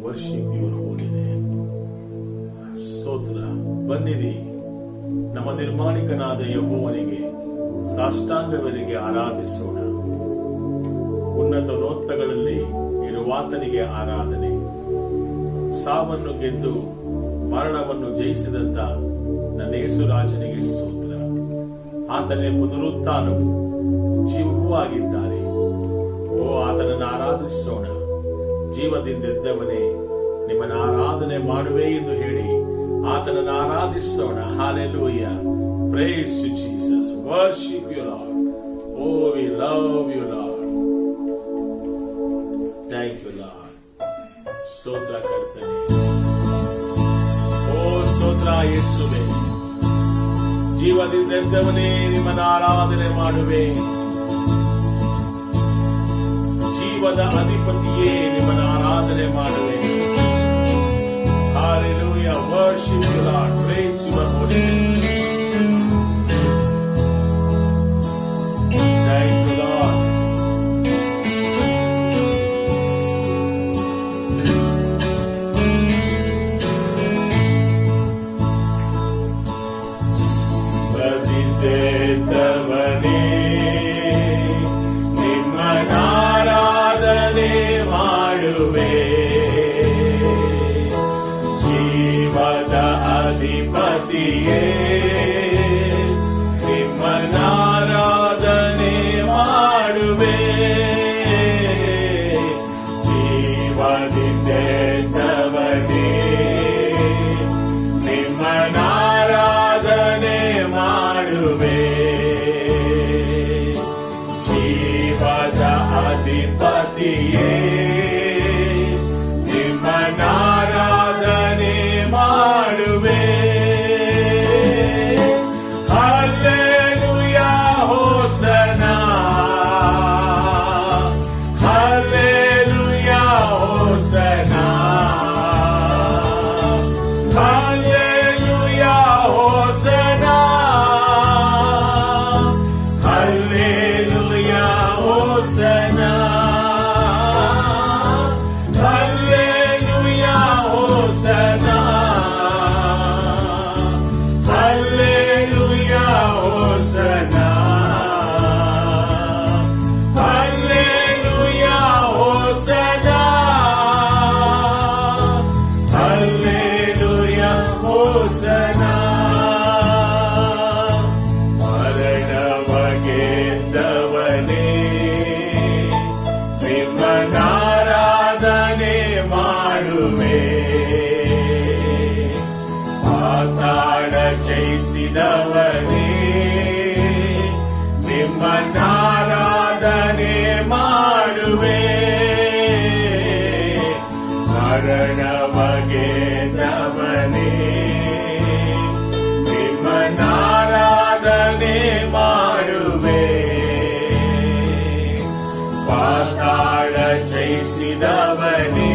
Worship your Holi name. ಸ್ತೋತ್ರ. ಬನ್ನಿರಿ, ನಮ್ಮ ನಿರ್ಮಾಣಿಕನಾದ ಯೆಹೋವನಿಗೆ ಸಾಷ್ಟಾಂಗವೆರಗಿ ಆರಾಧಿಸೋಣ. ಉನ್ನತೋನ್ನತಗಳಲ್ಲಿ ಇರುವಾತನಿಗೆ ಆರಾಧನೆ. ಸಾವನ್ನು ಗೆದ್ದು ಮರಣವನ್ನು ಜಯಿಸಿದಂತ ನನ್ನ ಯೇಸು ರಾಜನಿಗೆ ಸ್ತೋತ್ರ. ಆತನೇ ಪುನರುತ್ಥಾನವು ಜೀವವೂ ಆಗಿದ್ದಾರೆ. ಓ, ಆತನನ್ನು ಆರಾಧಿಸೋಣ. ಜೀವದಿಂದೆದ್ದವನೇ, ನಿಮ್ಮನ್ನು ಆರಾಧನೆ ಮಾಡುವೆ ಎಂದು ಹೇಳಿ ಆತನನ್ನು ಆರಾಧಿಸೋಣ. Hallelujah. Praise you, Jesus. Worship you, Lord. Oh, we love you, Lord. Thank you, Lord. ಸ್ತೋತ್ರ ಕರ್ತನೇ. ಓ, ಸ್ತೋತ್ರ ಯೇಸುವೇ. ಜೀವದಿಂದೆದ್ದವನೇ, ನಿಮ್ಮನ್ನು ಆರಾಧನೆ ಮಾಡುವೆ. ಜೀವದ ಅಧಿಪತಿಯೇ, ನಿಮ್ಮನ್ನು ಆರಾಧನೆ ಮಾಡುವೆ. Hallelujah. Worship you, Lord. Praise your holy name. Thank you, Lord. ಬದಿದೆದ್ದವನೇ, ನಿಮ್ಮನ್ನಾರಾಧನೆ ಮಾಡುವೆ. ಜೀವದ ಅಧಿಪತಿಯೇ, ನಿಮ್ಮನ್ನಾರಾಧನೆ ಮಾಡುವೆ. ಜೀವದಿಂದೆದ್ದವನೇ, ನಿಮ್ಮನ್ನಾರಾಧನೆ ಮಾಡುವೆ. ಜೀವದ ಅಧಿಪತಿಯೇ, ನಿಮ್ಮನ್ನಾರಾಧನೆ ಮಾಡುವೆ. Hallelujah, hosanna. Hallelujah, hosanna. Hallelujah, hosanna. Hallelujah, hosanna. Hallelujah, hosanna. Hallelujah, hosanna. Hallelujah, hosanna. Hallelujah, hosanna. ಮರಣವ ಗೆದ್ದವನೇ, ನಿಮ್ಮನ್ನಾರಾಧನೆ ಮಾಡುವೆ. ಪಾತಾಳ ಜಯಿಸಿದವನೇ, ನಿಮ್ಮನ್ನಾರಾಧನೆ ಮಾಡುವೆ. ಮರಣವ ಗೆದ್ದವನೇ, ನಿಮ್ಮನ್ನಾರಾಧನೆ ಮಾಡುವೆ. ಪಾತಾಳ ಜಯಿಸಿದವನೇ,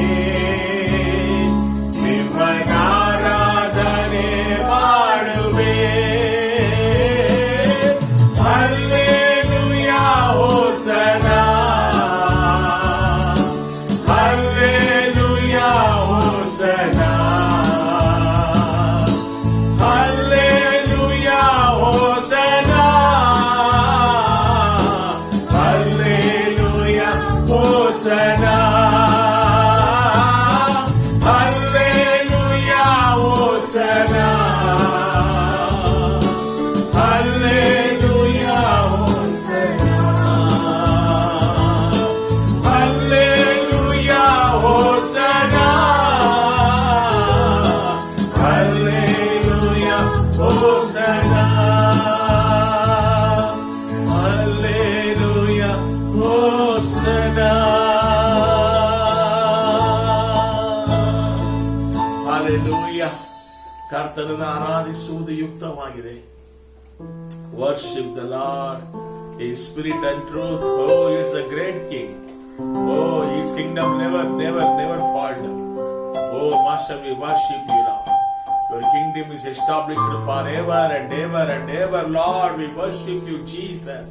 ನಿಮ್ಮನ್ನಾರಾಧನೆ ಮಾಡುವೆ. Hallelujah, hosanna. Hallelujah, hosanna. Hallelujah, hosanna. Hallelujah, hosanna. Hallelujah, hosanna. Hallelujah, hosanna. Hallelujah, hosanna. Hallelujah, hosanna. Hallelujah, hosanna. Hallelujah. ಕರ್ತನನ್ನು ಆರಾಧಿಸುವುದು ಯುಕ್ತವಾಗಿದೆ. Worship the Lord in spirit and truth. Oh, he is a great king. Oh, his kingdom never fall down. Oh, Master, we worship you, Lord. Your kingdom is established forever and ever and ever. Lord, we worship you, Jesus.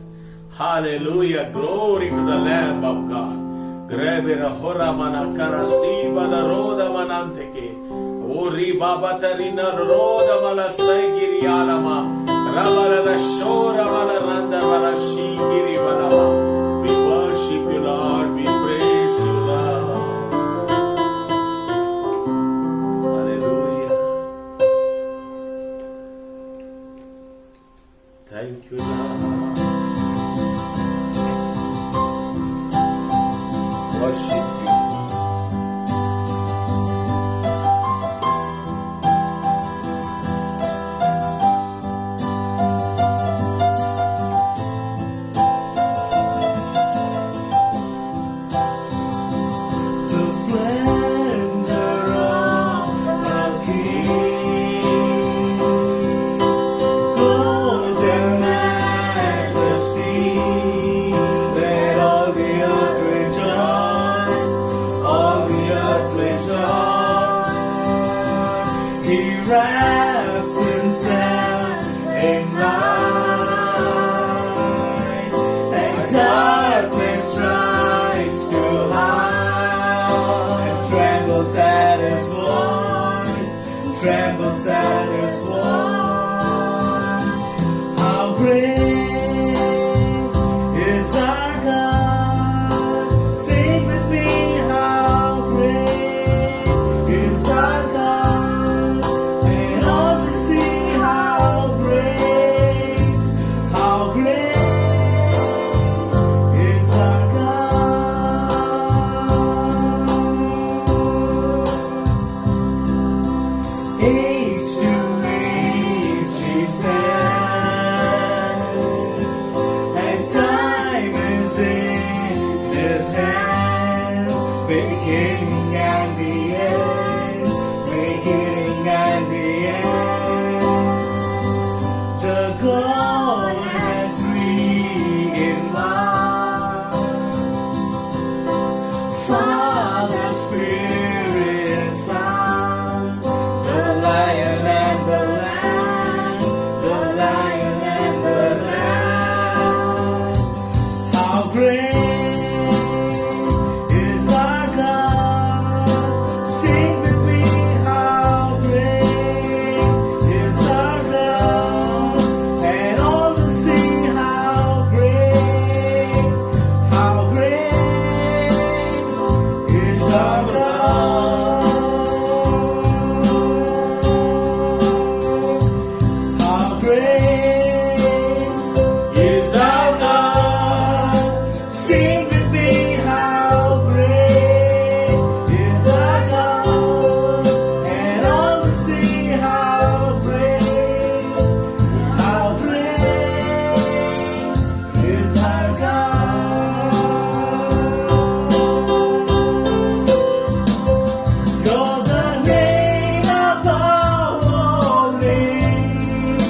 Hallelujah. Glory to the Lamb of God. Grebera horamana karasiba la roda mananteke. Ori babatarina roda mala saigiri alama. Rabala la shora mala randa mala shigiri balama. We worship you, Lord. We praise you, Lord. Hallelujah. Thank you, Lord. Worship you. The splendor of the King, golden majesty, let all the earth rejoice, all the earth rejoice. He wraps himself in light, and darkness tries to hide, and trembles at his voice, trembles at his voice. How great is our God? Sing with me, how great is our God? And all to see how great is our God. Age to age he stands, and time is in his hands, beginning and the end, beginning and the end. The Godhead three in one, Father, Spirit, Son, the Lion and the Lamb, the Lion and the Lamb. How great is our God? Sing with me, how great is our God? And all to sing how great is our God. How great is our God? Sing with me, how great is our God? And all to see how great is our God. You're the name above all names.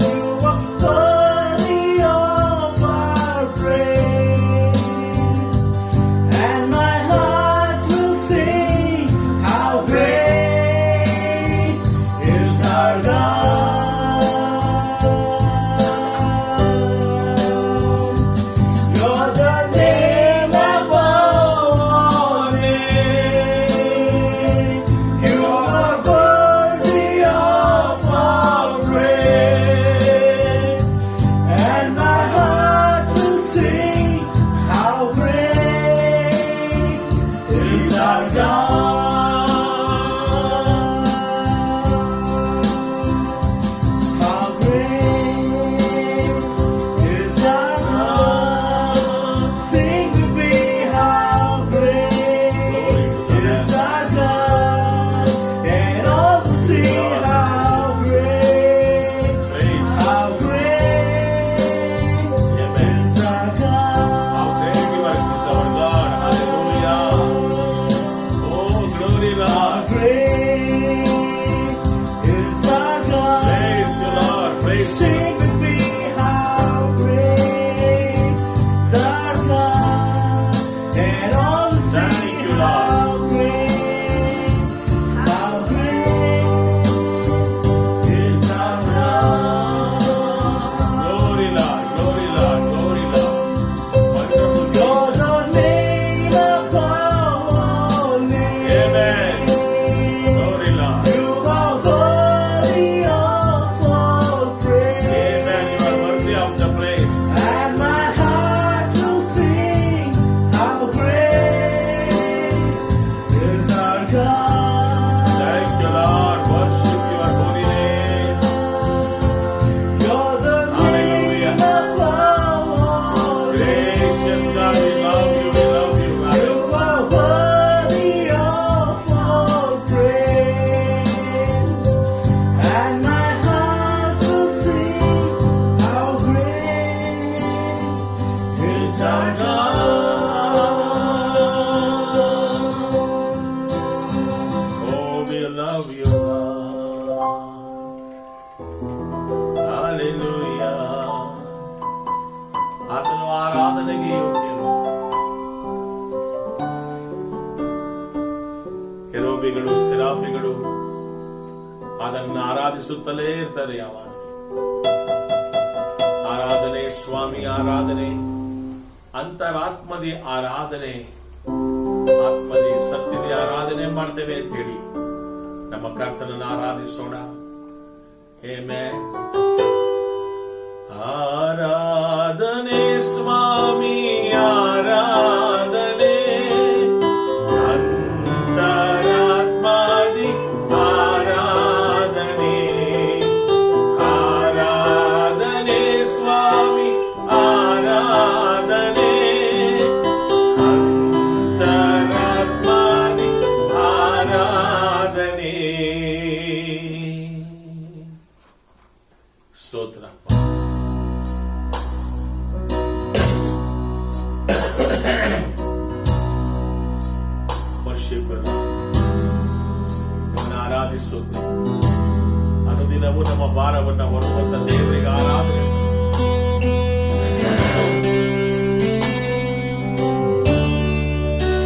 You are worthy of our praise, and my heart will sing how great is our God. You're the name above all names. You are worthy of our praise, and my heart will sing how great is our God. How great is our God? Sing with me, how great is our God? And all to see how great Praise is our How God. great you are, is our God. Hallelujah. Oh, glory, How Lord. great is our God. Praise you, Lord. Praise you. Sing with me, how great is our God, and all to Thank see you, Lord. how great is our God. Glory, Lord. Glory, Lord. Glory, Lord. Wonderful. You're the name ಅದನ್ನು ಆರಾಧಿಸುತ್ತಲೇ ಇರ್ತಾರೆ ಯಾವಾಗ. ಆರಾಧನೆ ಸ್ವಾಮಿ ಆರಾಧನೆ, ಅಂತರಾತ್ಮದಿ ಆರಾಧನೆ, ಆತ್ಮದಿ ಸತ್ಯದ ಆರಾಧನೆ ಮಾಡ್ತೇವೆ ಅಂತ ಹೇಳಿ ನಮ್ಮ ಕರ್ತನನ್ನು ಆರಾಧಿಸೋಣ. ಆಮೆನ್. ಆರಾಧನೆ ಸ್ವಾಮಿ ಆರಾಧನೆ, ಅಂತರಾತ್ಮದಿ ಆರಾಧನೆ, ಆರಾಧನೆ ಸ್ವಾಮಿ ಆರಾಧನೆ, ಅಂತರಾತ್ಮದಿ ಆರಾಧನೆ. ಸ್ತೋತ್ರ. ನಿಮ್ಮನ್ನು ಆರಾಧಿಸುತ್ತೆ. ಅನುದಿನವೂ ನಮ್ಮ ಭಾರವನ್ನ ಹೊರುವಂತ ದೇವರಿಗೆ ಆರಾಧನೆ.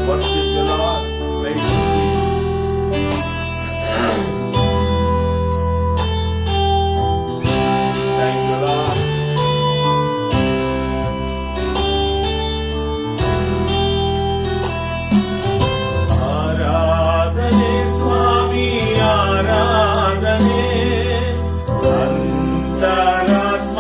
Worship the Lord. Praise Jesus. Thank you, Lord. ಆರಾಧನೆ ಸ್ವಾಮಿ ಆರಾಧನೆ, ಅಂತರಾತ್ಮ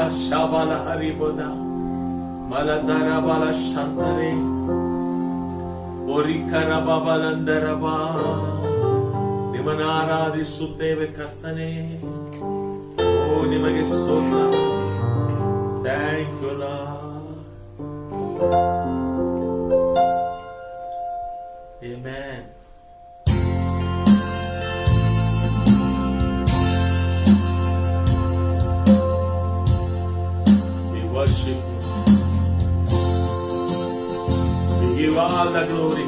Shabala Hariboda Maladara Bala Shantare Orikara Babalandaraba ನಿಮನಾರಾಧಿಸುತ್ತೇವೆ ಕರ್ತನೇ. ಓ ನಿಮಗೆ ಸ್ತೋತ್ರ. Thank you lord. Amen. We worship you. We give all the glory.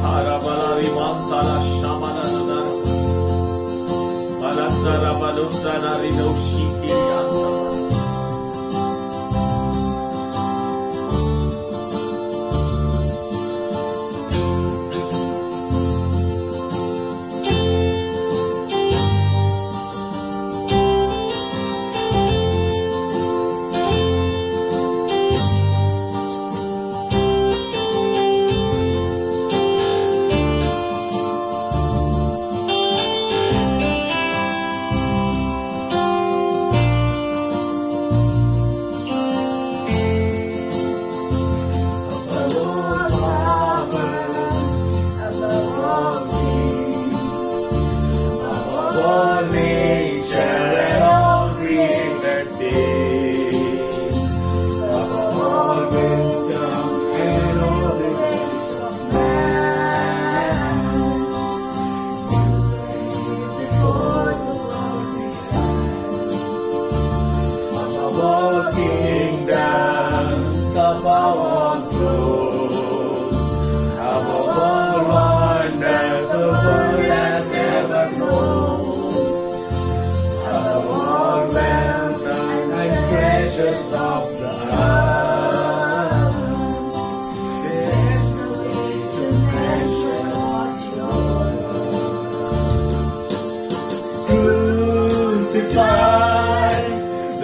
Harabalari mantala shamana nadara balandara balundana ridoshiki anta.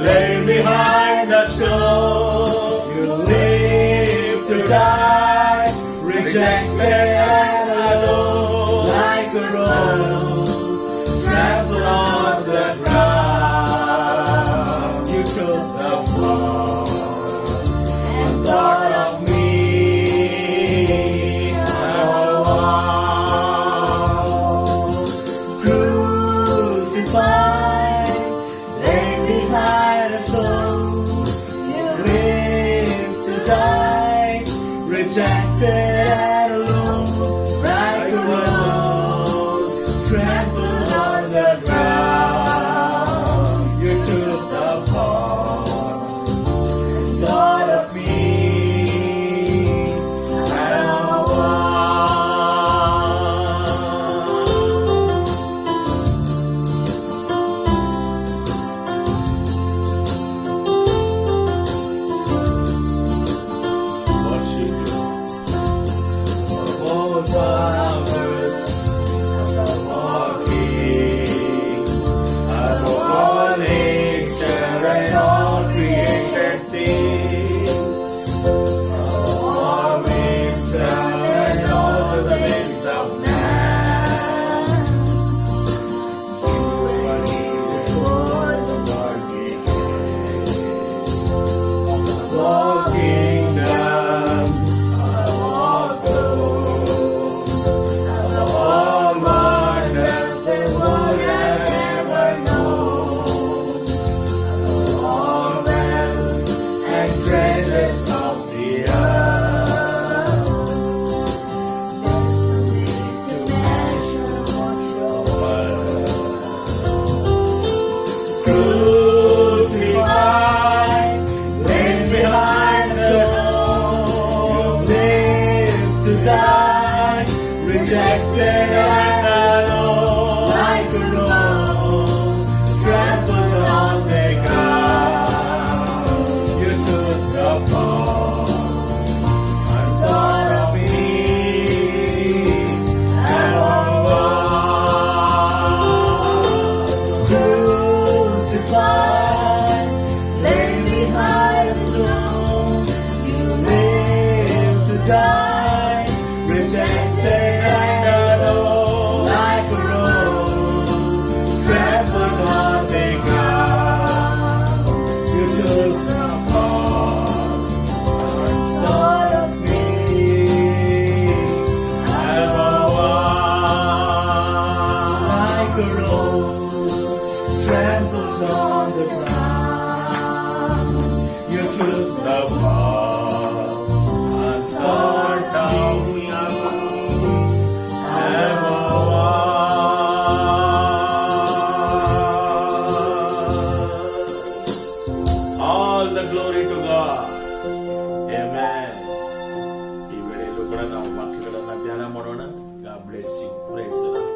Lay behind the stone, you live to die, rejected and alone, like a rose, trampled on the ground. You took the fall on the ground. You took the fall and taught down All the glory to God. Amen. ಈ ವೇಳೆಯಲ್ಲೂ ಕೂಡ ನಾವು ವಾಕ್ಯಗಳನ್ನು ಧ್ಯಾನ ಮಾಡೋಣ. God bless you. Praise the Lord.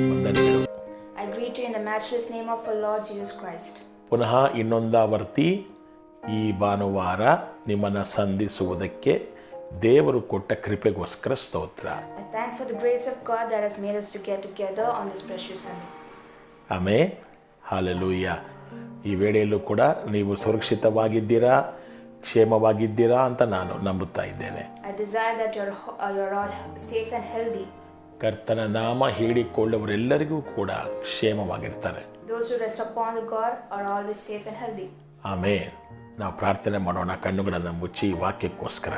ವಂದನೆಗಳು. I greet you in the matchless name of our Lord Jesus Christ. ಪುನಃ ಇನ್ನೊಂದಾವರ್ತಿ ಈ ಭಾನುವಾರ ನಿಮ್ಮನ್ನು ಸಂಧಿಸುವುದಕ್ಕೆ ದೇವರು ಕೊಟ್ಟ ಕೃಪೆಗೋಸ್ಕರ ಸ್ತೋತ್ರ. I thank for the grace of God that has made us to get together on this precious Sunday. Amen. Hallelujah. ಈ ವೇಳೆಯಲ್ಲೂ ಕೂಡ ನೀವು ಸುರಕ್ಷಿತವಾಗಿದ್ದೀರಾ, ಕ್ಷೇಮವಾಗಿದ್ದೀರಾ ಅಂತ ನಾನು ನಂಬುತ್ತಾ ಇದ್ದೇನೆ. I desire that you're all safe and healthy. ಕರ್ತನ ನಾಮ ಹೇಳಿಕೊಳ್ಳುವರೆಲ್ಲರಿಗೂ ಕೂಡ ಕ್ಷೇಮವಾಗಿರ್ತಾರೆ. Those who rest upon the God are always safe and healthy. Amen. ನಾವು ಪ್ರಾರ್ಥನೆ ಮಾಡೋಣ ಕಣ್ಣುಗಳನ್ನು ಮುಚ್ಚಿ ವಾಕ್ಯಕ್ಕೋಸ್ಕರ.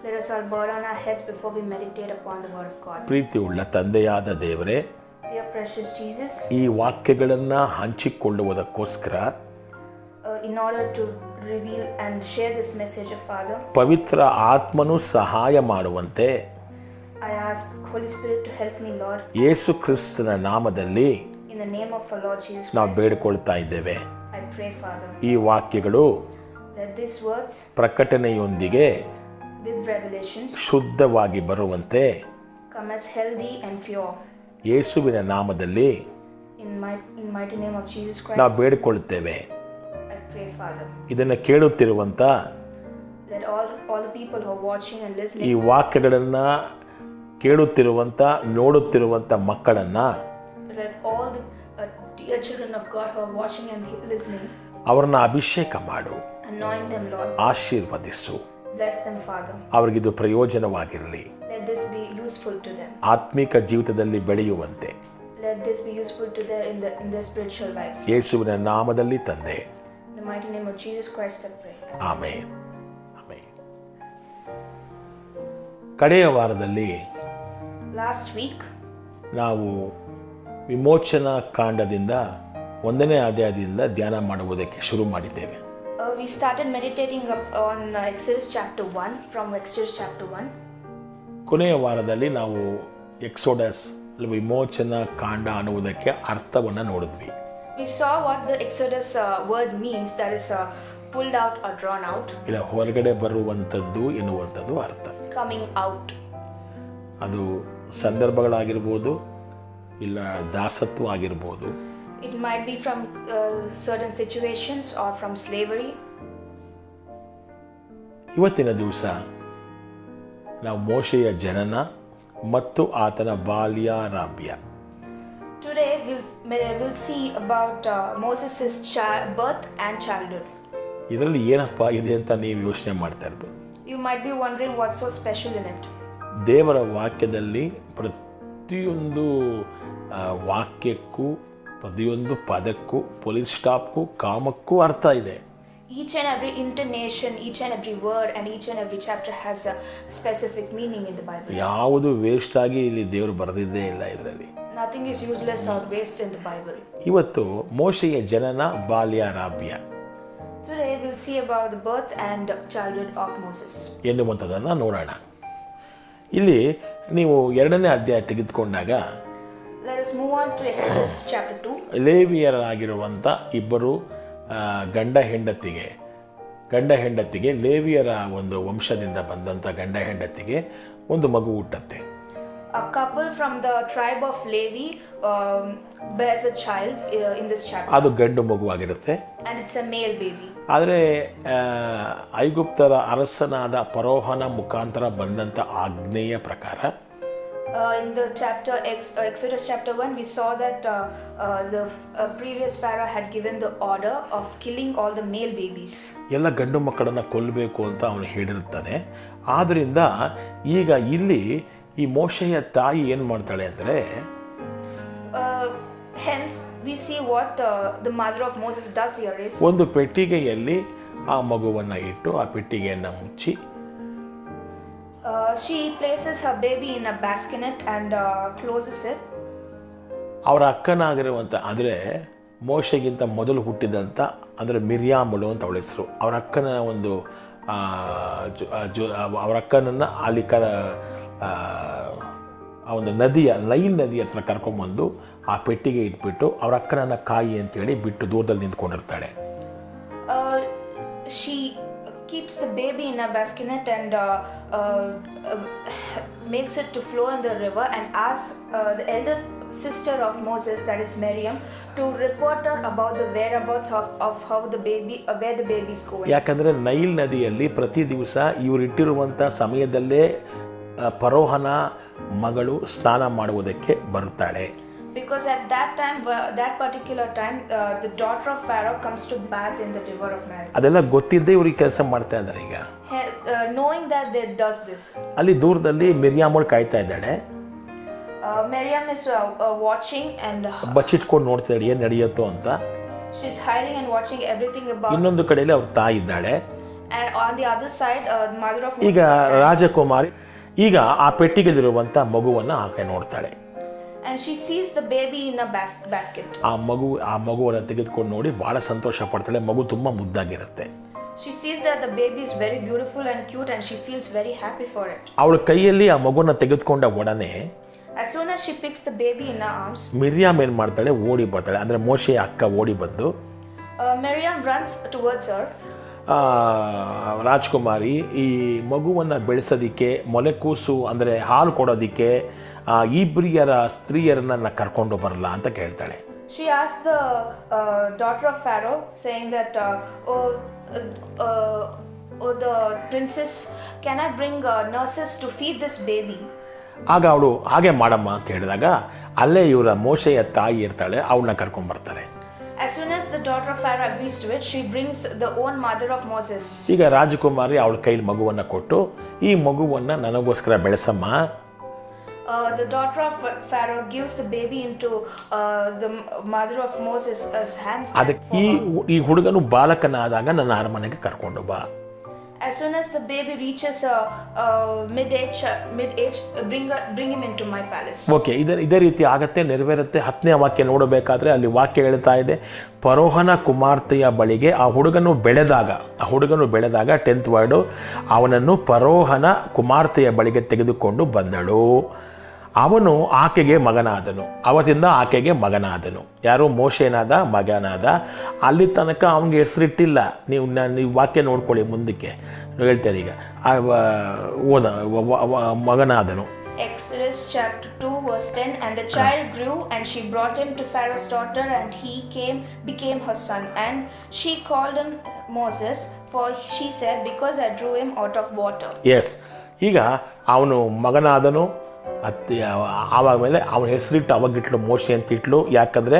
Let us all bow down our heads before we meditate upon the word of God. ಪ್ರೀತಿಯುಳ್ಳ ತಂದೆಯಾದ ದೇವರೇ, Dear precious Jesus, ಈ ವಾಕ್ಯಗಳನ್ನು ಹಂಚಿಕೊಳ್ಳುವುದಕ್ಕೋಸ್ಕರ in order to reveal and share this message of Father, ಪವಿತ್ರ ಆತ್ಮನು ಸಹಾಯ ಮಾಡುವಂತೆ I ask Holy Spirit to help me, Lord, ಯೇಸು ಕ್ರಿಸ್ತನ ನಾಮದಲ್ಲಿ in the name of our Lord Jesus ನಾವು Christ. ಬೇಡಿಕೊಳ್ತಾ ಇದ್ದೇವೆ. I pray, Father, ಈ ವಾಕ್ಯಗಳು that these words ಪ್ರಕಟಣೆಯೊಂದಿಗೆ with revelations ಶುದ್ಧವಾಗಿ ಬರುವಂತೆ come as healthy and pure. ಯೇಸುವಿನ ನಾಮದಲ್ಲಿ In mighty name of Jesus ನಾವು Christ, ಬೇಡಿಕೊಳ್ತೇವೆ. I pray, Father, ಇದನ್ನು ಕೇಳುತ್ತಿರುವಂತ let all the people who are watching and ಈ listening, ವಾಕ್ಯಗಳನ್ನು ಕೇಳುತ್ತಿರುವಂತ ನೋಡುತ್ತಿರುವಂತ ಮಕ್ಕಳನ್ನ let all the dear children of God who are watching and listening, ಅವರನ್ನ ಅಭಿಷೇಕ ಮಾಡು, anoint them, Lord, ಆಶೀರ್ವದಿಸು. bless them, Father. ಅವರಿಗಿದು ಪ್ರಯೋಜನವಾಗಿರಲಿ. Let this be useful to them. ಆತ್ಮಿಕ ಜೀವಿತದಲ್ಲಿ ಬೆಳೆಯುವಂತೆ Let this be useful to them in their spiritual lives. ಯೇಸುವಿನ ನಾಮದಲ್ಲಿ ತಂದೆ, In the mighty name of Jesus Christ, I pray. Amen. Amen. ಕಡೆಯ ವಾರದಲ್ಲಿ Last week, ನಾವು ವಿಮೋಚನಾ ಕಾಂಡದಿಂದ 1ನೇ ಅಧ್ಯಾಯದಿಂದ ಧ್ಯಾನ ಮಾಡುವುದಕ್ಕೆ ಶುರು ಮಾಡಿದ್ದೇವೆ. we started meditating on Exodus chapter 1, from Exodus chapter 1. ಕೊನೆಯ ವಾರದಲ್ಲಿ ನಾವು ಎಕ್ಸೋಡಸ್ ವಿಮೋಚನಾ ಕಾಂಡ ಅನ್ನುವುದಕ್ಕೆ ಅರ್ಥವನ್ನು ನೋಡಿದ್ವಿ. We saw what the Exodus word means, that is pulled out or drawn out, ಇಲ್ಲ ಹೊರಗಡೆ ಬರುವಂಥದ್ದು ಎನ್ನುವಂಥದ್ದು ಅರ್ಥ. coming out. ಅದು ಸಂದರ್ಭಗಳಾಗಿರ್ಬೋದು, ಇಲ್ಲ ದಾಸತ್ವ ಆಗಿರ್ಬೋದು, It might be from certain situations or from slavery. ಇವತ್ತಿನ ದಿವಸ ನಾವು ಮೋಶೆಯ ಜನನ ಮತ್ತು ಆತನ ಬಾಲ್ಯಾರಾಭ್ಯ, Today we'll see about Moses' birth and childhood. ಇದರಲ್ಲಿ ಏನಪ್ಪ ಇದೆ ಅಂತ ನೀವು ಯೋಚನೆ ಮಾಡ್ತಾ ಇರ್ಬೋದು. You might be wondering what's so special in it. ದೇವರ ವಾಕ್ಯದಲ್ಲಿ ಪ್ರತಿಯೊಂದು ವಾಕ್ಯಕ್ಕೂ, ಪ್ರತಿಯೊಂದು ಪದಕ್ಕೂ, ಪೊಲೀಸ್ ಸ್ಟಾಪ್ಗೂ, ಕಾಮಕ್ಕೂ ಅರ್ಥ ಇದೆ. Each and every intonation, each and every word, and each and every chapter has a specific meaning in the Bible. ಯಾವುದು ವೇಸ್ಟ್ ಆಗಿ ಇಲ್ಲಿ ದೇವರು ಬರೆದಿದ್ದೇ ಇಲ್ಲ ಇದರಲ್ಲಿ. Nothing is useless or waste in the Bible. ಇವತ್ತು ಮೋಶೆಯ ಜನನ ಬಾಲ್ಯಾರಾಭ್ಯ Today we'll see about the birth and childhood of Moses. ಎನ್ನುವಂಥದ್ದನ್ನು ನೋಡೋಣ. ಇಲ್ಲಿ ನೀವು 2ನೇ ಅಧ್ಯಾಯ ತೆಗೆದುಕೊಂಡಾಗ Let us move on to Exodus chapter 2. ಲೇವಿಯರಾಗಿರುವಂಥ ಇಬ್ಬರು ಗಂಡ ಹೆಂಡತಿಗೆ ಲೇವಿಯರ ಒಂದು ವಂಶದಿಂದ ಬಂದಂಥ ಗಂಡ ಹೆಂಡತಿಗೆ ಒಂದು ಮಗು ಹುಟ್ಟತ್ತೆ. A couple from the tribe of Levi bears a child in this chapter. ಅದು ಗಂಡು ಮಗುವಾಗಿರುತ್ತೆ. And it's a male baby. ಆದರೆ ಐಗುಪ್ತರ ಅರಸನಾದ ಫರೋಹನ ಮುಖಾಂತರ ಬಂದಂಥ ಆಜ್ಞೆಯ ಪ್ರಕಾರ In the chapter Exodus chapter 1, we saw that the previous Pharaoh had given the order of killing all the male babies. ಎಲ್ಲ ಗಂಡು ಮಕ್ಕಳನ್ನು ಕೊಲ್ಲಬೇಕು ಅಂತ ಅವನು ಹೇಳಿರ್ತಾನೆ. ಆದ್ದರಿಂದ ಈಗ ಇಲ್ಲಿ ಈ ಮೋಶೆಯ ತಾಯಿ ಏನು ಮಾಡ್ತಾಳೆ ಅಂದರೆ, hence we see what the mother of Moses does here is, ಒಂದು ಪೆಟ್ಟಿಗೆಯಲ್ಲಿ ಆ ಮಗುವನ್ನು ಇಟ್ಟು ಆ ಪೆಟ್ಟಿಗೆಯನ್ನು ಮುಚ್ಚಿ she places her baby in a basket and closes it. ಅವರ ಅಕ್ಕನಾಗಿರುವಂಥ ಅಂದರೆ ಮೋಶೆಗಿಂತ ಮೊದಲು ಹುಟ್ಟಿದಂಥ ಅಂದರೆ ಮಿರ್ಯಾಮಳು ಅಂತ ಅವಳ ಹೆಸರು. ಅವರ ಅಕ್ಕನ ಒಂದು ಅವರ ಅಕ್ಕನನ್ನು ಅಲ್ಲಿ ಆ ಒಂದು ನೈಲ್ ನದಿ ಹತ್ರ ಕರ್ಕೊಂಬಂದು ಆ ಪೆಟ್ಟಿಗೆ ಇಟ್ಬಿಟ್ಟು ಅವ್ರ ಅಕ್ಕನನ್ನು ಕಾಯಿ ಅಂತೇಳಿ ಬಿಟ್ಟು ದೂರದಲ್ಲಿ ನಿಂತ್ಕೊಂಡಿರ್ತಾಳೆ. She keeps the baby in a basket and makes it to flow in the river and asks the elder sister of Moses, that is Miriam, to report her about the whereabouts of how the baby, where the baby is going. ಯಾಕಂದರೆ Nile ನದಿಯಲ್ಲಿ ಪ್ರತಿ ದಿವಸ ಇವರಿಟ್ಟಿರುವಂಥ ಸಮಯದಲ್ಲೇ ಫರೋಹನ ಮಗಳು ಸ್ನಾನ ಮಾಡುವುದಕ್ಕೆ ಬರುತ್ತಾಳೆ. Because at that time, that particular time, the daughter of Pharaoh comes to bath in the river of Nile. ಅದೆಲ್ಲ ಗೊತ್ತಿದ್ದೇ ಇವ್ರಿಗೆ ಕೆಲಸ ಮಾಡ್ತಾ ಇದ್ದಾರೆ. ಈಗ knowing that they does this, ಅಲ್ಲಿ ದೂರದಲ್ಲಿ ಮಿರ್ಯಾಮಳು ಕಾಯ್ತಾ ಇದ್ದಾಳೆ. Miriam is watching and ಬಚ್ಚಿಟ್ಕೊಂಡು ನೋಡ್ತಾ ಇದ್ದಾಳೆ ಏನು ನಡೆಯುತ್ತೋ ಅಂತ. she's hiding and watching everything about. ಇನ್ನೊಂದು ಕಡೆಯಲ್ಲಿ ಅವ್ರ ತಾಯಿ ಇದ್ದಾಳೆ. And on the other side, mother of Moses. ಈಗ ರಾಜಕುಮಾರಿ ಈಗ ಆ ಪೆಟ್ಟಿಗೆಲಿರುವಂಥ ಮಗುವನ್ನು ಆಕೆ ನೋಡ್ತಾಳೆ. And she sees the baby in a basket. ಆ ಮಗುವನ್ನು ತೆಗೆದುಕೊಂಡು ನೋಡಿ ಬಹಳ ಸಂತೋಷ ಪಡ್ತಾಳೆ. ಮಗು ತುಂಬ ಮುದ್ದಾಗಿರುತ್ತೆ. She sees that the baby is very beautiful and cute and she feels very happy for it. ಅವಳ ಕೈಯಲ್ಲಿ ಆ ಮಗುವನ್ನು ತೆಗೆದುಕೊಂಡ ಒಡನೆ As soon as she picks the baby in her arms, Miriam ಏನು ಮಾಡ್ತಾಳೆ, ಓಡಿ ಬರ್ತಾಳೆ. ಅಂದರೆ ಮೋಶೆಯ ಅಕ್ಕ ಓಡಿ ಬಂದು Miriam runs towards her. ರಾಜ್ಕುಮಾರಿ, ಈ ಮಗುವನ್ನು ಬೆಳೆಸೋದಕ್ಕೆ ಮೊಲೆಕೂಸು ಅಂದರೆ ಹಾಲು ಕೊಡೋದಕ್ಕೆ ಇಬ್ರಿಯರ ಸ್ತ್ರೀಯರನ್ನ ಕರ್ಕೊಂಡು ಬರಲ್ಲ ಅಂತ ಕೇಳ್ತಾಳೆ. She asks the daughter of Pharaoh, saying that, oh the princess, can I bring nurses to feed this baby? ಆಗ ಅವಳು ಹಾಗೆ ಮಾಡಮ್ಮ ಅಂತ ಹೇಳಿದಾಗ ಅಲ್ಲೇ ಇವರ ಮೋಶೆಯ ತಾಯಿ ಇರ್ತಾಳೆ, ಅವಳನ್ನ ಕರ್ಕೊಂಡು ಬರ್ತಾರೆ. As soon as the daughter of Pharaoh agrees to it, she brings the own mother of Moses. ಈಗ ರಾಜಕುಮಾರಿ ಅವಳ ಕೈಲಿ ಮಗುವನ್ನು ಕೊಟ್ಟು ಈ ಮಗುವನ್ನು ನನಗೋಸ್ಕರ ಬೆಳೆಸಮ್ಮ. The daughter of Pharaoh gives the baby into the mother of Moses' hands. ಅದಕ್ಕೆ ಈ ಹುಡುಗನು ಬಾಲಕನಾದಾಗ ನನ್ನ ಅರಮನೆಗೆ ಕರ್ಕೊಂಡು ಬಾ. As soon as the baby reaches mid-age, bring him into my palace. Okay, ಇದೇ ರೀತಿ ಆಗತ್ತೆ, ನೆರವೇರುತ್ತೆ. 10ನೇ ವಾಕ್ಯ ನೋಡಬೇಕಾದ್ರೆ ಅಲ್ಲಿ ವಾಕ್ಯ ಹೇಳ್ತಾ ಇದೆ, ಫರೋಹನ ಕುಮಾರ್ತೆಯ ಬಳಿಗೆ ಆ ಹುಡುಗನು ಬೆಳೆದಾಗ 10th ವರ್ಡು, ಅವನನ್ನು ಫರೋಹನ ಕುಮಾರ್ತೆಯ ಬಳಿಗೆ ತೆಗೆದುಕೊಂಡು ಬಂದಳು. ಅವನು ಆಕೆಗೆ ಮಗನಾದನು. ಅವತ್ತಿಂದ ಆಕೆಗೆ ಮಗನಾದನು. ಯಾರು? ಮೋಶೆನಾದ ಮಗನಾದ. ಅಲ್ಲಿ ತನಕ ಅವನಿಗೆ ಹೆಸರಿಟ್ಟಿಲ್ಲ. ನೀವು ವಾಕ್ಯ ನೋಡ್ಕೊಳ್ಳಿ, ಮುಂದಕ್ಕೆ ಹೇಳ್ತಾರೆ. ಈಗ ಮಗನಾದನು. Exodus chapter 2 verse 10, and the child grew and she brought him to Pharaoh's daughter and he became her son, and she called him Moses, for she said, because I drew him out of water. Yes, ಈಗ ಅವನು ಮಗನಾದನು. ಆವಾಗ ಮೇಲೆ ಅವನ ಹೆಸರಿಟ್ಟು ಅವಾಗಿಟ್ಲು ಮೋಶೆ ಅಂತ ಇಟ್ಲು. ಯಾಕಂದರೆ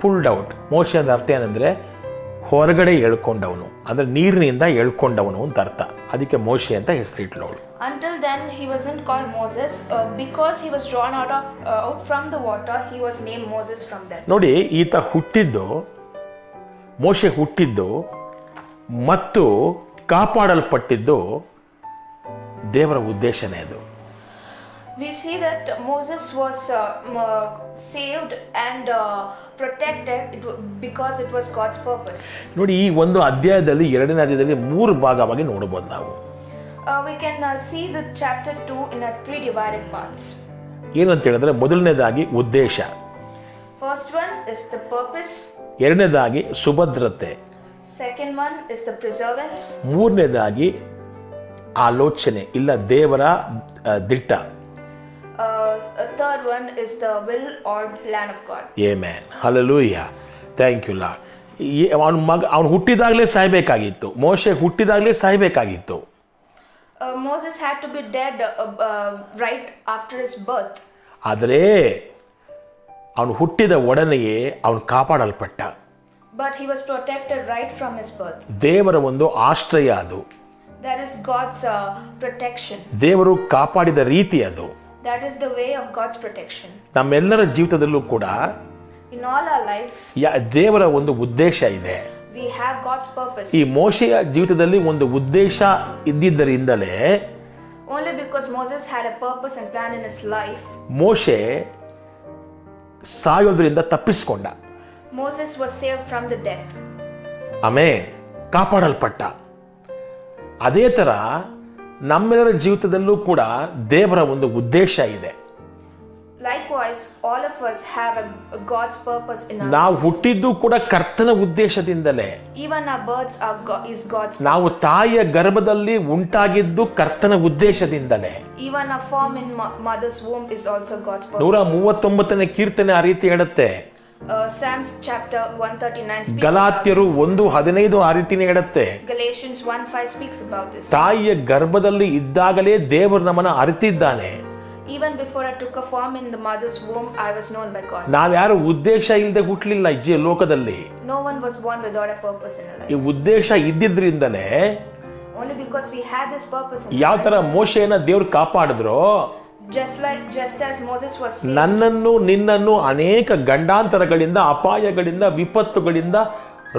pulled out. ಮೋಶೆ ಅಂದ್ರೆ ಅರ್ಥ ಏನಂದರೆ ಹೊರಗಡೆ ಎಳ್ಕೊಂಡವನು, ಅಂದರೆ ನೀರಿನಿಂದ ಎಳ್ಕೊಂಡವನು ಅಂತ ಅರ್ಥ. ಅದಕ್ಕೆ ಮೋಶೆ ಅಂತ ಹೆಸರಿಟ್ಲು ಅವಳು. Until then he wasn't called Moses, because he was drawn out from the water, he was named Moses from then. ನೋಡಿ, ಈತ ಮೋಶೆ ಹುಟ್ಟಿದ್ದು ಮತ್ತು ಕಾಪಾಡಲ್ಪಟ್ಟಿದ್ದು ದೇವರ ಉದ್ದೇಶನೇ ಅದು. We see that Moses was saved and protected because it was God's purpose. ನೋಡಿ, ಈ ಒಂದು ಅಧ್ಯಾಯದಲ್ಲಿ 2ನೇ ಅಧ್ಯಾಯದಲ್ಲಿ 3 ಭಾಗವಾಗಿ ನೋಡಬಹುದು ನಾವು. We can see the chapter 2 in 3 divided parts. ಏನಂತ ಹೇಳಿದ್ರೆ, ಮೊದಲನೇದಾಗಿ ಉದ್ದೇಶ. First one is the purpose. ಎರಡನೇದಾಗಿ ಸುಭದ್ರತೆ. Second one is the preservance. ಮೂರನೇದಾಗಿ ಆಲೋಚನೆ ಇಲ್ಲ ದೇವರ ದಿಟ್ಟ. Third one is the will or plan of God. Amen. Hallelujah. Thank you Lord. ಅವನು ಹುಟ್ಟಿದಾಗಲೇ ಸಾಯ್ಬೇಕಾಗಿತ್ತು. ಮೋಶೆ ಹುಟ್ಟಿದಾಗಲೇ ಸಾಯ್ಬೇಕಾಗಿತ್ತು. Moses had to be dead right after his birth. ಆದರೆ ಅವನು ಹುಟ್ಟಿದ ಒಡನೆಯೇ ಅವನು ಕಾಪಾಡಲ್ಪಟ್ಟ. But he was protected right from his birth. ದೇವರ ಒಂದು ಆಶ್ರಯ ಅದು. That is God's protection. ದೇವರು ಕಾಪಾಡಿದ ರೀತಿ ಅದು. That is the way of God's protection. ನಮ್ಮೆಲ್ಲರ ಜೀವಿತದಲ್ಲೂ ಕೂಡ in all our lives ದೇವರ ಒಂದು ಉದ್ದೇಶ ಇದೆ. we have God's purpose. ಈ ಮೋಶೆಯ ಜೀವಿತದಲ್ಲಿ ಒಂದು ಉದ್ದೇಶ ಇದ್ದಿದ್ದರಿಂದಲೇ only because because Moses had a purpose and plan in his life, ಮೋಶೆ ಸಾಯೋದ್ರಿಂದ ತಪ್ಪಿಸ್ಕೊಂಡ. Moses was saved from the death. ಆಮೇಲೆ ಕಾಪಾಡಲ್ಪಟ್ಟ. ಅದೇ ಥರ ನಮ್ಮೆಲ್ಲರ ಜೀವಿತದಲ್ಲೂ ಕೂಡ ದೇವರ ಒಂದು ಉದ್ದೇಶ ಇದೆ. Likewise, all of us have a God's purpose in our ನಾವು lives. ಹುಟ್ಟಿದ್ದು ಕೂಡ ಕರ್ತನ ಉದ್ದೇಶದಿಂದಲೇ. Even our births are is God's ನಾವು purpose. ತಾಯಿಯ ಗರ್ಭದಲ್ಲಿ ಉಂಟಾಗಿದ್ದು ಕರ್ತನ ಉದ್ದೇಶದಿಂದಲೇ. Even our form in mother's womb is also God's purpose. 139ನೇ ಕೀರ್ತನೆ ಆ ರೀತಿ ಹೇಳುತ್ತೆ. Psalms chapter 139 speaks ಗಲಾತ್ಯರು about 1:15 ಆ ರೀತಿನೇ ಹೇಳುತ್ತೆ. this. Galatians 1:5 speaks about this. ತಾಯಿಯ ಗರ್ಭದಲ್ಲಿ ಇದ್ದಾಗಲೇ ದೇವರು ನಮ್ಮನ್ನ ಅರಿತಿದ್ದಾನೆ. Even before I took a form in the mother's womb, I was known by God. ನಾವ್ಯಾರು ಉದ್ದೇಶ ಇಲ್ಲದೆ ಹುಟ್ಟಲಿಲ್ಲ ಈ ಲೋಕದಲ್ಲಿ. No one was born without a purpose in ಈ life. ಉದ್ದೇಶ ಇದ್ದಿದ್ರಿಂದಲೇ Only because we had this purpose in ಯಾವ life. ತರ ಮೋಶೆಯನ್ನ ದೇವ್ರು ಕಾಪಾಡಿದ್ರೋ, Just as Moses was saved, ನನ್ನನ್ನು ನಿನ್ನನ್ನು ಅನೇಕ ಗಂಡಾಂತರಗಳಿಂದ, ಅಪಾಯಗಳಿಂದ, ವಿಪತ್ತುಗಳಿಂದ,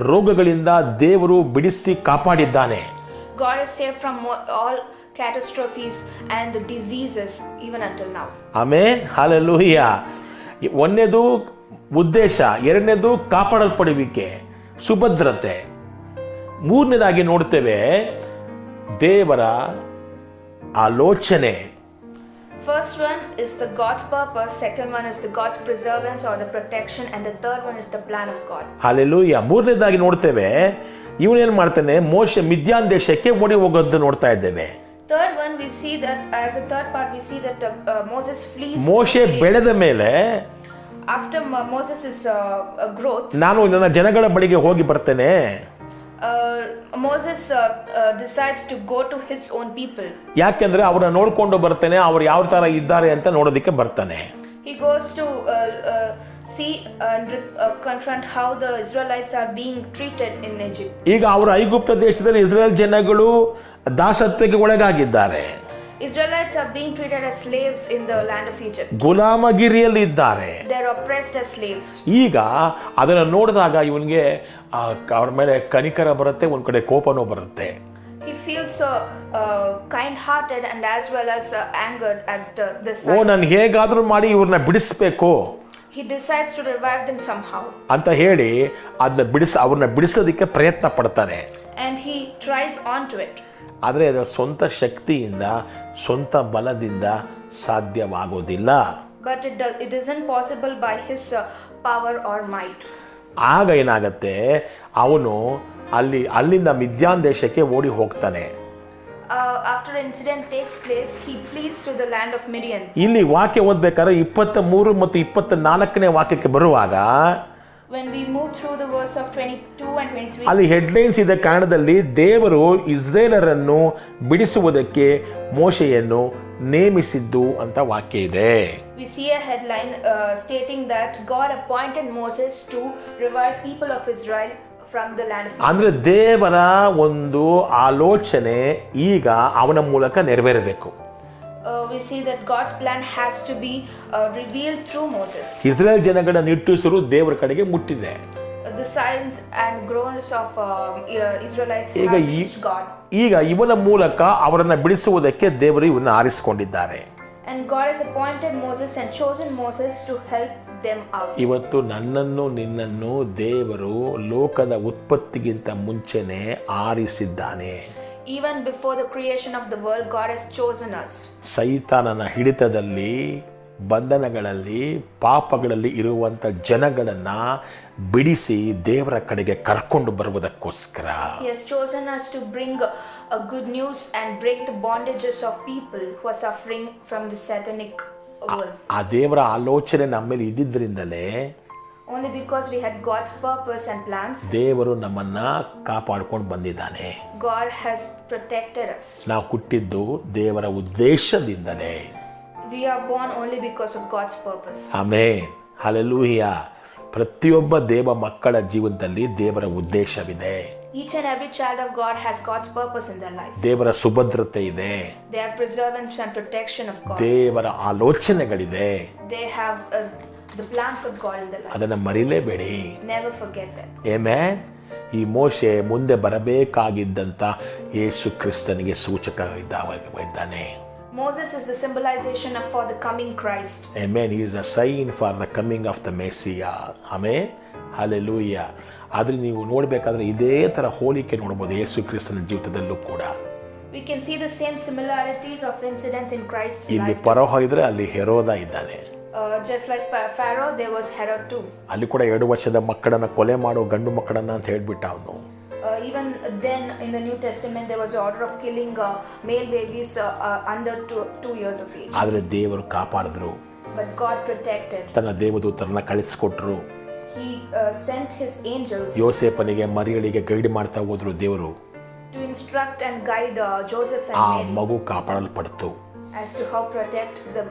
ರೋಗಗಳಿಂದ ದೇವರು ಬಿಡಿಸಿ ಕಾಪಾಡಿದ್ದಾನೆ. God is saved from all catastrophes and diseases even until now. Amen, hallelujah. ಒಂದನೇದು ಉದ್ದೇಶ, ಎರಡನೇದು ಕಾಪಾಡಲ್ಪಡುವಿಕೆ, ಸುಭದ್ರತೆ. ಮೂರನೇದಾಗಿ ನೋಡ್ತೇವೆ ದೇವರ ಆಲೋಚನೆ. First one is the God's purpose, second one is the God's preservance or the protection, and the third one is the plan of God. Hallelujah. ಮೂರನೇದಾಗಿ ನೋಡ್ತೇವೆ ಇವನೇನ್ ಮಾಡ್ತಾನೆ, ಮೋಶೆ ಮಿದ್ಯಾನ್ ದೇಶಕ್ಕೆ ಓಡಿ ಹೋಗೋದು ನೋಡ್ತಾ ಇದ್ದೇವೆ. Third one, we see that as a third part, we see that Moses flees. ಮೋಶೆ ಬೆಳೆದ ಮೇಲೆ After Moses' growth, ನಾನು ನನ್ನ ಜನಗಳ ಬಳಿಗೆ ಹೋಗಿ ಬರ್ತೇನೆ. Moses decides to go to his own people. ಯಾಕೆಂದ್ರೆ ಅವ್ರನ್ನ ನೋಡ್ಕೊಂಡು ಬರ್ತೇನೆ, ಅವ್ರು ಯಾವ ತರ ಇದ್ದಾರೆ ಅಂತ ನೋಡೋದಕ್ಕೆ ಬರ್ತಾನೆ. He goes to see and confront how the Israelites are being treated in Egypt. ಈಗ ಅವರು ಐಗುಪ್ತ ದೇಶದಲ್ಲಿ ಇಸ್ರೇಲ್ ಜನಗಳು ದಾಸತ್ವಕ್ಕೆ ಒಳಗಾಗಿದ್ದಾರೆ. Israelites are being treated as slaves in the land of Egypt. ಗುಲಾಮಗಿರಿಯಲ್ಲಿ ಇದ್ದಾರೆ. They are oppressed as slaves. ಈಗ ಅದನ್ನ ನೋಡಿದಾಗ ಇವನಿಗೆ ಅವ್ರ ಮೇಲೆ ಕನಿಕರ ಬರುತ್ತೆ, ಒಂದ್ ಕಡೆ ಕೋಪನೂ ಬರುತ್ತೆ. He feels so kind-hearted and as well as angered at this. ನಾನು ಹೇಗಾದ್ರೂ ಮಾಡಿ ಇವ್ರನ್ನ ಬಿಡಿಸ್ಬೇಕು He decides to revive them somehow. ಅಂತ ಹೇಳಿ ಅವ್ರನ್ನ ಬಿಡಿಸೋದಕ್ಕೆ ಪ್ರಯತ್ನ ಪಡ್ತಾನೆ. And he tries onto it. ಆದರೆ ಅದರ ಸ್ವಂತ ಶಕ್ತಿಯಿಂದ, ಸ್ವಂತ ಬಲದಿಂದ ಸಾಧ್ಯವಾಗೋದಿಲ್ಲ. But it isn't possible by his power or might. ಆಗ ಏನಾಗತ್ತೆ, ಅವನು ಅಲ್ಲಿಂದ ಮಿದ್ಯಾನ್ ದೇಶಕ್ಕೆ ಓಡಿ ಹೋಗ್ತಾನೆ. After incident takes place, he flees to the land of Midian. ಇಲ್ಲಿ ವಾಕ್ಯ ಓದ್ಬೇಕಾದ್ರೆ 23 ಮತ್ತು 24ನೇ ವಾಕ್ಯಕ್ಕೆ ಬರುವಾಗ When we move through the verse of 22 and 23, ಅಲ್ಲಿ ಹೆಡ್ಲೈನ್ಸ್ ಇದೆ ಕನ್ನಡದಲ್ಲಿ, ದೇವರು ಇಸ್ರೇಲರನ್ನು ಬಿಡಿಸುವುದಕ್ಕೆ ಮೋಶೆಯನ್ನು ನೇಮಿಸಿದ್ದು ಅಂತ ವಾಕ್ಯ ಇದೆ. we see a headline stating that God appointed Moses to revive people of Israel from the land of Egypt. ಅಂದ್ರೆ ದೇವರ ಒಂದು ಆಲೋಚನೆ ಈಗ ಅವನ ಮೂಲಕ ನೆರವೇರಬೇಕು. We see that God's plan has to be revealed through Moses. Israel ಜನಗಳ ನಿಟ್ಟುಸಿರು ದೇವರ ಕಡೆಗೆ ಮುಟ್ಟಿದೆ. The signs and groans of Israelites ಈಗ have reached God. ಈಗ ಇವನ ಮೂಲಕ ಅವರನ್ನ ಬಿಡಿಸುವುದಕ್ಕೆ ದೇವರು ಇವನ್ನ ಆರಿಸಿಕೊಂಡಿದ್ದಾರೆ. And God has appointed Moses and chosen Moses to help them out. ಇವತ್ತು ನನ್ನನ್ನು ನಿನ್ನನ್ನು ದೇವರು ಲೋಕದ ಉತ್ಪತ್ತಿಗಿಂತ ಮುಂಚೆನೆ ಆರಿಸಿದ್ದಾನೆ. Even before the creation of the world, God has chosen us. ಸೈತಾನನ ಹಿಡಿತದಲ್ಲಿ, ಬಂಧನಗಳಲ್ಲಿ, ಪಾಪಗಳಲ್ಲಿ ಇರುವಂತ ಜನಗಳನ್ನ ಬಿಡಿಸಿ ದೇವರ ಕಡೆಗೆ ಕರ್ಕೊಂಡು ಬರುವುದಕ್ಕೋಸ್ಕರ. He has chosen us to bring a good news and break the bondages of people who are suffering from the satanic world. ಆ ದೇವರ ಆಲೋಚನೆ ನಮ್ಮ ಮೇಲೆ ಇದ್ದಿದ್ರಿಂದಲೇ Only because we had God's purpose and plans, ದೇವರು ನಮ್ಮನ್ನ ಕಾಪಾಡ್ಕೊಂಡು ಬಂದಿದ್ದಾನೆ. God has protected us. ನಾವು ಹುಟ್ಟಿದ್ದು ದೇವರ ಉದ್ದೇಶದಿಂದಲೇ. We are born only because of God's purpose. Amen, hallelujah. ಪ್ರತಿಯೊಬ್ಬ ದೇವ ಮಕ್ಕಳ ಜೀವನದಲ್ಲಿ ದೇವರ ಉದ್ದೇಶವಿದೆ. Each and every child of God has God's purpose in their life. ದೇವರ ಸುಭದ್ರತೆ ಇದೆ. They have preservance and protection of God. ದೇವರ ಆಲೋಚನೆಗಳಿದೆ. They have the plans of God in their life. ಅದನ್ನ ಮರಿಲೇಬೇಡಿ. Never forget that. ಆಮೆನ್. ಈ ಮೋಶೆ ಮುಂದೆ ಬರಬೇಕಾಗಿದ್ದಂತ ಯೇಸು ಕ್ರಿಸ್ತನಿಗೆ ಸೂಚಕ ಇದ್ದಾನೆ. Moses is the symbolization for the coming Christ. Amen. He is a sign for the coming of the Messiah. Amen. Hallelujah. ಆದರೆ ನೀವು ನೋಡಬೇಕಾದ್ರೆ ಇದೇ ಥರ ಹೋಲಿಕೆ ನೋಡ್ಬೋದು ಯೇಸು ಕ್ರಿಸ್ತನ ಜೀವಿತದಲ್ಲೂ ಕೂಡ. We can see the same similarities of incidents in Christ's ಇಲ್ಲಿ life. ಫರೋಹ ಇದ್ರೆ ಅಲ್ಲಿ ಹೆರೋದ ಇದ್ದಾನೆ. Just like Pharaoh, there was Herod too. ಅಲ್ಲಿ ಕೂಡ 2 ವರ್ಷದ ಮಕ್ಕಳನ್ನ ಕೊಲೆ ಮಾಡೋ ಗಂಡು ಮಕ್ಕಳನ್ನ ಅಂತ ಹೇಳ್ಬಿಟ್ಟ ಅವನು. Even then in the New Testament there was an order of killing male babies under 2 years of age. ಆದರೆ ದೇವರು ಕಾಪಾಡಿದ್ರು. But God protected. ತನ್ನ ದೇವದೂತರನ್ನ ಕಳಿಸಿಕೊಟ್ರು. He sent his angels ಯೋಸೇಫನಿಗೆ ಮರಿಗಳಿಗೆ ಗೈಡ್ ಮಾಡ್ತಾ ಹೋದ್ರು ದೇವರು. to instruct and guide Joseph and ಆ Mary ಮಗು ಕಾಪಾಡಲ್ಪಡ್ತು. as to how protect the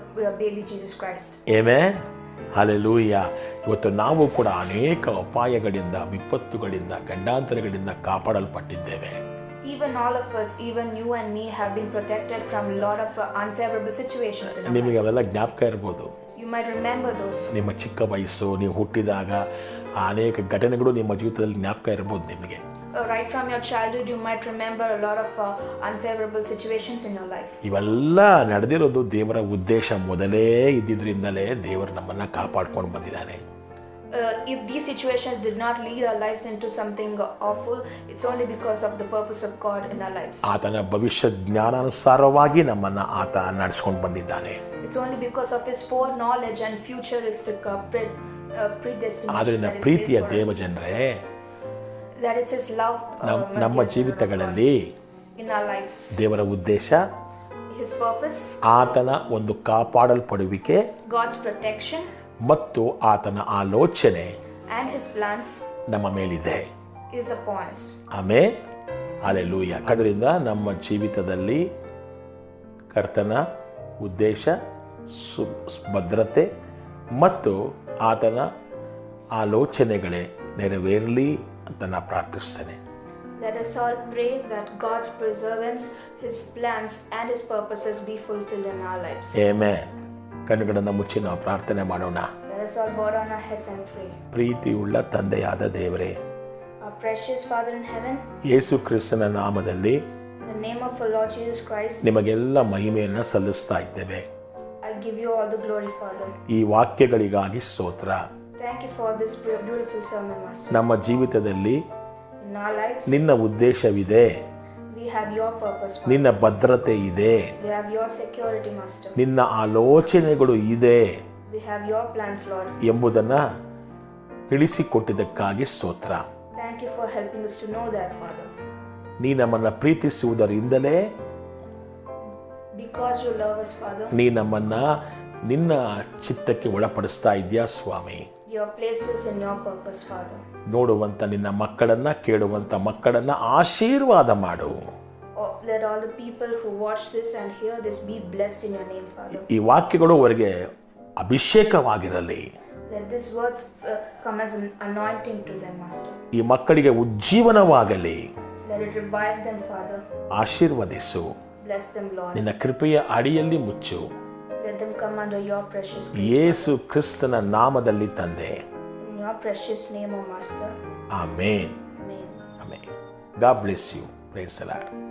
baby Jesus Christ. Amen. Hallelujah. ಇವತ್ತು ನಾವು ಕೂಡ ಅನೇಕ ಅಪಾಯಗಳಿಂದ, ವಿಪತ್ತುಗಳಿಂದ, ಗಂಡಾಂತರಗಳಿಂದ ಕಾಪಾಡಲ್ಪಟ್ಟಿದ್ದೇವೆ. Even all of us, even you and me, have been protected from a lot of unfavorable situations in our ನಿಮಗೆ lives. ಅವೆಲ್ಲ ಜ್ಞಾಪಕ ಇರ್ಬೋದು. You might remember those. ನಿಮ್ಮ ಚಿಕ್ಕ ವಯಸ್ಸು, ನೀವು ಹುಟ್ಟಿದಾಗ ಅನೇಕ ಘಟನೆಗಳು ನಿಮ್ಮ ಜೀವಿತದಲ್ಲಿ ಜ್ಞಾಪಕ ಇರ್ಬೋದು ನಿಮಗೆ. Right from your childhood, you might remember a lot of unfavorable situations in your life. ಇವೆಲ್ಲ ನಡೆದಿರೋದು ದೇವರ ಉದ್ದೇಶ ಮೊದಲೇ ಇದ್ದಿದ್ರಿಂದಲೇ ದೇವರು ನಮ್ಮನ್ನ ಕಾಪಾಡ್ಕೊಂಡು ಬಂದಿದ್ದಾನೆ. If these situations did not lead our lives into something awful, it's only because of the purpose of God in our lives. ಆತನ ಭವಿಷ್ಯ ಜ್ಞಾನಾನುಸಾರವಾಗಿ ನಮ್ಮನ್ನ ಆತ ನಡೆಸ್ಕೊಂಡು ಬಂದಿದ್ದಾನೆ. It's only because of His foreknowledge and futuristic predestination. ಆದ್ರಿಂದ that is ಪ್ರೀತಿಯ placed for ದೇವ us. ಜನರೇ, That is His love ನಮ್ಮ ಜೀವಿತಗಳಲ್ಲಿ in our lives. ದೇವರ ಉದ್ದೇಶ, His purpose, ಆತನ ಒಂದು ಕಾಪಾಡಲ್ಪಡುವಿಕೆ God's protection, ಮತ್ತು ಆತನ ಆಲೋಚನೆ and His plans ನಮ್ಮ ಮೇಲಿದೆ. is upon us. Amen. Hallelujah. ಅದರಿಂದ ನಮ್ಮ ಜೀವಿತದಲ್ಲಿ ಕರ್ತನ ಉದ್ದೇಶ, ಭದ್ರತೆ ಮತ್ತು ಆತನ ಆಲೋಚನೆಗಳೇ ನೆರವೇರಲಿ ಅಂತ ನಾನು ಪ್ರಾರ್ಥಿಸ್ತೇನೆ. Let us all pray that God's preservance, His plans and His purposes be fulfilled in our lives. Amen. ಕಣ್ಣುಗಳನ್ನು ಮುಚ್ಚಿ ನಾವು ಪ್ರಾರ್ಥನೆ ಮಾಡೋಣ. Let us all bow down our heads and pray. ಪ್ರೀತಿಯುಳ್ಳ ತಂದೆಯಾದ ದೇವರೇ, Our precious Father in heaven, ಯೇಸು ಕ್ರಿಸ್ತನ ನಾಮದಲ್ಲಿ in the name of our Lord Jesus Christ, ನಿಮಗೆಲ್ಲ ಮಹಿಮೆಯನ್ನು ಸಲ್ಲಿಸ್ತಾ ಇದ್ದೇವೆ. I give you all the glory, Father. ಈ ವಾಕ್ಯಗಳಿಗಾಗಿ ಸ್ತೋತ್ರ. Thank you for this beautiful sermon, Master. ನಮ್ಮ ಜೀವಿತದಲ್ಲಿ In our lives, ನಿನ್ನ ಉದ್ದೇಶವಿದೆ, we have your purpose, Father. ನಿನ್ನ ಭದ್ರತೆ ಇದೆ, We have your security, Master. ನಿನ್ನ ಆಲೋಚನೆಗಳು ಇದೆ We have your plans, Lord. ಎಂಬುದನ್ನು ತಿಳಿಸಿಕೊಟ್ಟಿದ್ದಕ್ಕಾಗಿ ಸ್ತೋತ್ರ. Thank you for helping us to know that, Father. ನೀ ನಮ್ಮನ್ನು ಪ್ರೀತಿಸುವುದರಿಂದಲೇ Because you love us, Father, ನೀ ನಮ್ಮನ್ನು ನಿನ್ನ ಚಿತ್ತಕ್ಕೆ ಒಳಪಡಿಸ್ತಾ ಇದೆಯಾ ಸ್ವಾಮಿ. you have placed us in your purpose, Father. ನೋಡುವಂಥ ನಿನ್ನ ಮಕ್ಕಳನ್ನು, ಕೇಳುವಂಥ ಮಕ್ಕಳನ್ನು ಆಶೀರ್ವಾದ ಮಾಡು. Oh, let all the people who watch this and hear this be blessed in your name, Father. ಈ ವಾಕ್ಯಗಳು ಅವರಿಗೆ ಅಭಿಷೇಕವಾಗಿರಲಿ. Let these words come as an anointing to them, Master. ಈ ಮಕ್ಕಳಿಗೆ ಉಜ್ಜೀವನವಾಗಲಿ. Let it revive them, Father. ಆಶೀರ್ವದಿಸು. Bless them, Lord. ನಿನ್ನ ಕೃಪೆಯ ಅಡಿಯಲ್ಲಿ ಮುಚ್ಚು. Let them come under your precious grace. ಯೇಸು ಕ್ರಿಸ್ತನ ನಾಮದಲ್ಲಿ ತಂದೆ. In your precious name, O Master. Amen. Amen. Amen. God bless you. Praise the Lord.